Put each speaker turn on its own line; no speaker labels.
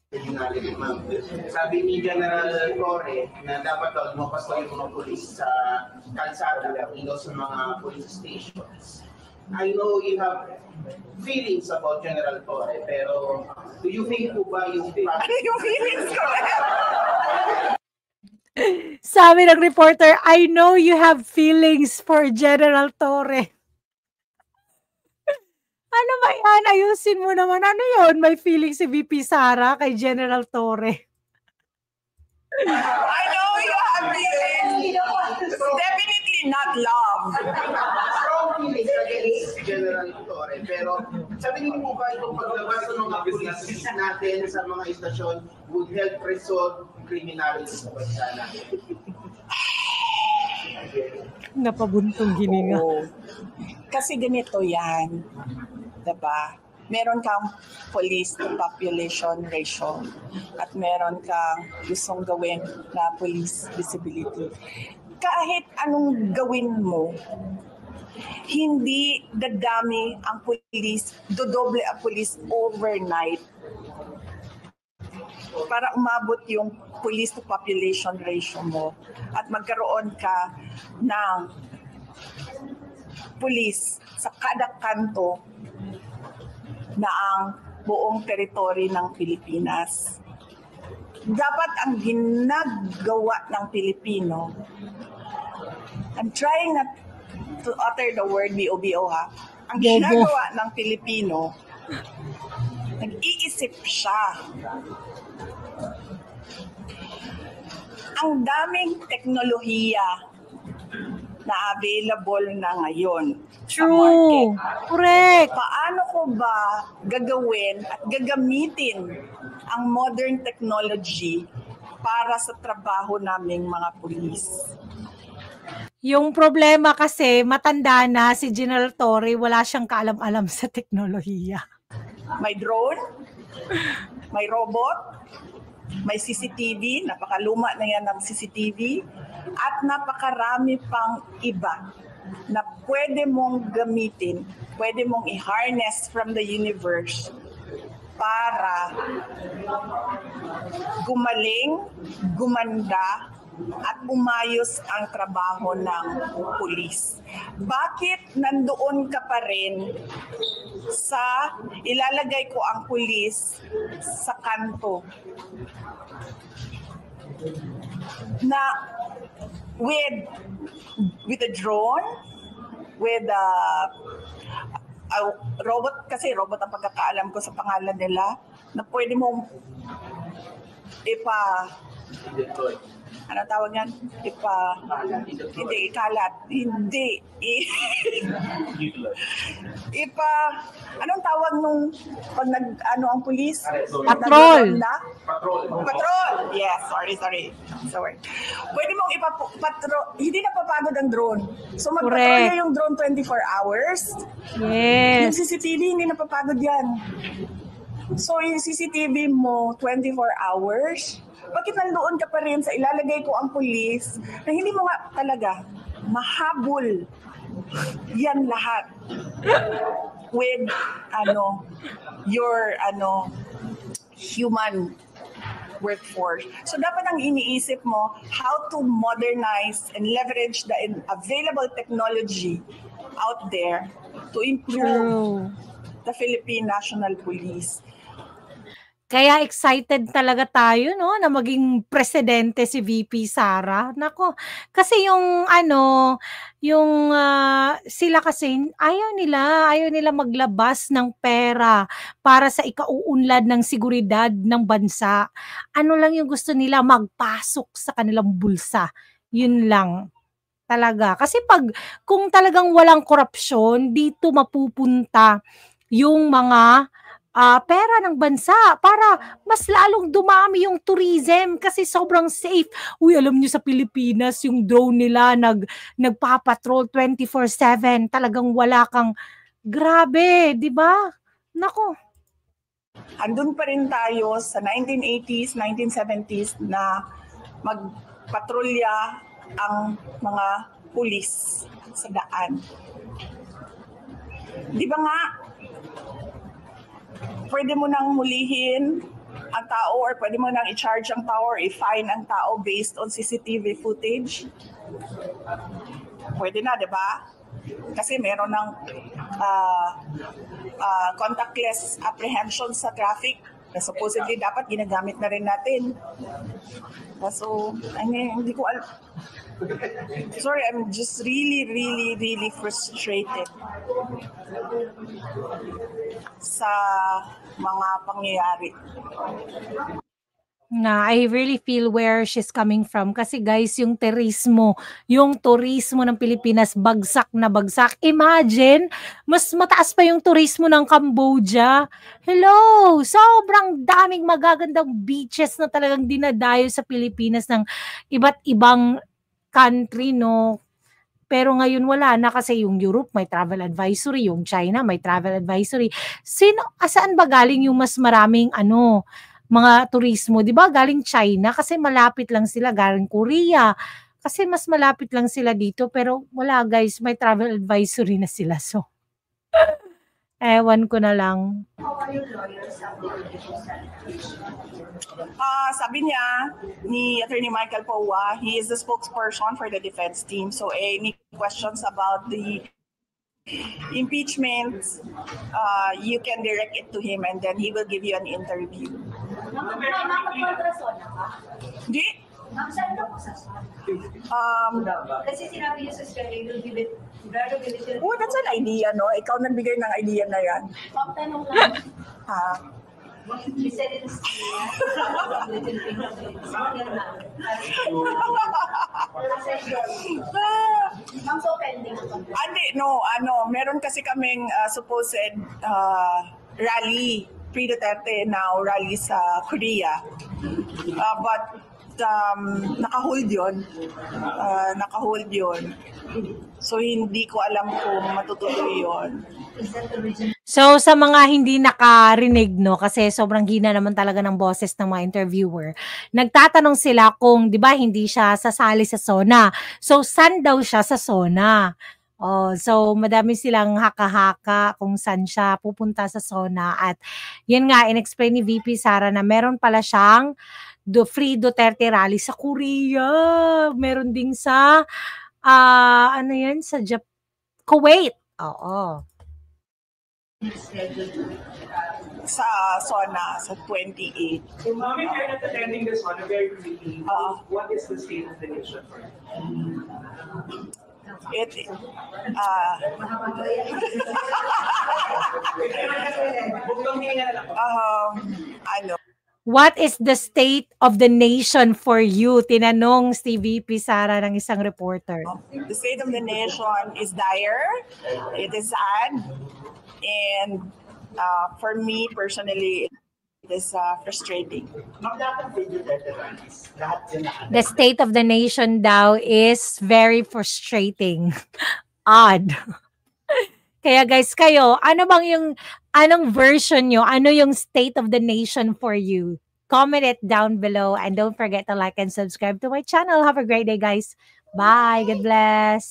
criminality, ma'am. Sabi ni General Torre na dapat daw lumapas daw yung mga pulis sa kalsada, sa mga police stations. I know you have feelings about General Torre, pero do you think po ba yung
feelings ko?
Sabi ng reporter, I know you have feelings for General Torre. Ano ba yan? Ayusin mo naman. Ano yun? May feeling si VP Sara kay General Torre.
I know you have feelings. Definitely not love.
Strong feelings against General Torre. Pero sabi niyo po ba itong paglabas ng mga pulis natin sa mga istasyon would help resolve criminality sa bansa natin?
Napabuntong hininga.
Oo. Kasi ganito yan. Diba? Meron kang police to population ratio at meron kang gustong gawin na police visibility. Kahit anong gawin mo, hindi dadami ang police, dodoble ang police overnight para umabot yung police to population ratio mo at magkaroon ka ng police sa kada kanto na ang buong teritoryo ng Pilipinas. Dapat ang ginagawa ng Pilipino, I'm trying not to utter the word BOBO ha, ang ginagawa ng Pilipino, nag-iisip siya. Ang daming teknolohiya na available na ngayon sa market.
Correct.
Paano ko ba gagawin at gagamitin ang modern technology para sa trabaho naming mga pulis?
Yung problema kasi, matanda na si General Torre, wala siyang kaalam-alam sa teknolohiya.
May drone, may robot, may CCTV, napakaluma na yan ng CCTV, at napakarami pang iba na pwede mong gamitin, pwede mong i-harness from the universe para gumaling, gumanda, at umayos ang trabaho ng pulis. Bakit nandoon ka pa rin sa ilalagay ko ang pulis sa kanto? Na with a drone, with a robot, kasi robot ang pagkakaalam ko sa pangalan nila, na pwede mong ano tawag yan? Hindi, ikalat. Hindi. Anong tawag nung pag ang pulis?
Patrol.
Patrol. Yes, sorry. Pwede mong patrol. Hindi na papagod ang drone. So magpatrol yung drone 24 hours.
Yes.
Yung CCTV, hindi na papagod yan. So yung CCTV mo, 24 hours, bakit nandoon ka pa rin sa ilalagay ko ang pulis na hindi mo nga talaga mahabol yan lahat with your human workforce. So dapat ang iniisip mo how to modernize and leverage the available technology out there to improve the Philippine National Police.
Kaya excited talaga tayo, no, na maging presidente si VP Sara. Nako, kasi sila kasi ayaw nila maglabas ng pera para sa ikauunlad ng seguridad ng bansa. Ano lang yung gusto nila, magpasok sa kanilang bulsa. Yun lang. Talaga. Kasi kung talagang walang korupsyon, dito mapupunta yung mga pera ng bansa para mas lalong dumami yung tourism kasi sobrang safe. Uy, alam niyo sa Pilipinas, yung drone nila nagpapatrol 24/7. Talagang wala kang grabe, di ba? Nako.
Andun pa rin tayo sa 1980s, 1970s na magpatrolya ang mga pulis sa daan. Di ba nga, pwede mo nang hulihin ang tao or pwede mo nang i-charge ang tao or i-fine ang tao based on CCTV footage. Pwede na, di ba? Kasi meron ng contactless apprehension sa traffic na supposedly dapat ginagamit na rin natin. So, hindi ko alam. Sorry, I'm just really frustrated sa mga pangyayari.
Na I really feel where she's coming from kasi guys, yung turismo ng Pilipinas bagsak na bagsak. Imagine, mas mataas pa yung turismo ng Cambodia. Hello! Sobrang daming magagandang beaches na talagang dinadayo sa Pilipinas ng iba't ibang country, no? Pero ngayon wala na kasi yung Europe may travel advisory, yung China may travel advisory. Saan ba galing yung mas maraming mga turismo? 'Di ba galing China kasi malapit lang sila, galing Korea kasi mas malapit lang sila dito, pero wala guys, may travel advisory na sila. So ewan ko na lang.
Sabi niya ni Attorney Michael Paua, he is the spokesperson for the defense team. So any questions about the impeachment, you can direct it to him and then he will give you an interview. Di?
Kasi sinabi niyo sa story, will give it, brother will give it.
Oh, that's an idea, no? Ikaw nagbigay ng idea na yan.
Tanong lang.
Ha?
You said it is Ma'am, so pending.
Hindi, no, meron kasi kaming supposed rally, pre-Duterte now rally sa Korea. But naka-hold yun. So hindi ko alam kung matutuloy yun.
So sa mga hindi nakarinig, no, kasi sobrang hina naman talaga ng boses ng mga interviewer, nagtatanong sila kung, di ba, hindi siya sasali sa SONA. So saan daw siya sa SONA? So madami silang haka-haka kung saan siya pupunta sa SONA. At yun nga, in-explain ni VP Sara na meron pala siyang Free Duterte rally sa Korea. Meron ding sa sa Kuwait. Oo.
Sa SONA, sa 28.
So, ma'am, if you're not attending this one, very quickly, what is the state of the nation for you?
What is the state of the nation for you? Tinanong si VP Sara ng isang reporter.
The state of the nation is dire. It is sad. And for me personally, it is frustrating.
The state of the nation daw is very frustrating. Odd. Kaya guys, kayo, anong version nyo? Ano yung state of the nation for you? Comment it down below and don't forget to like and subscribe to my channel. Have a great day, guys. Bye. God bless.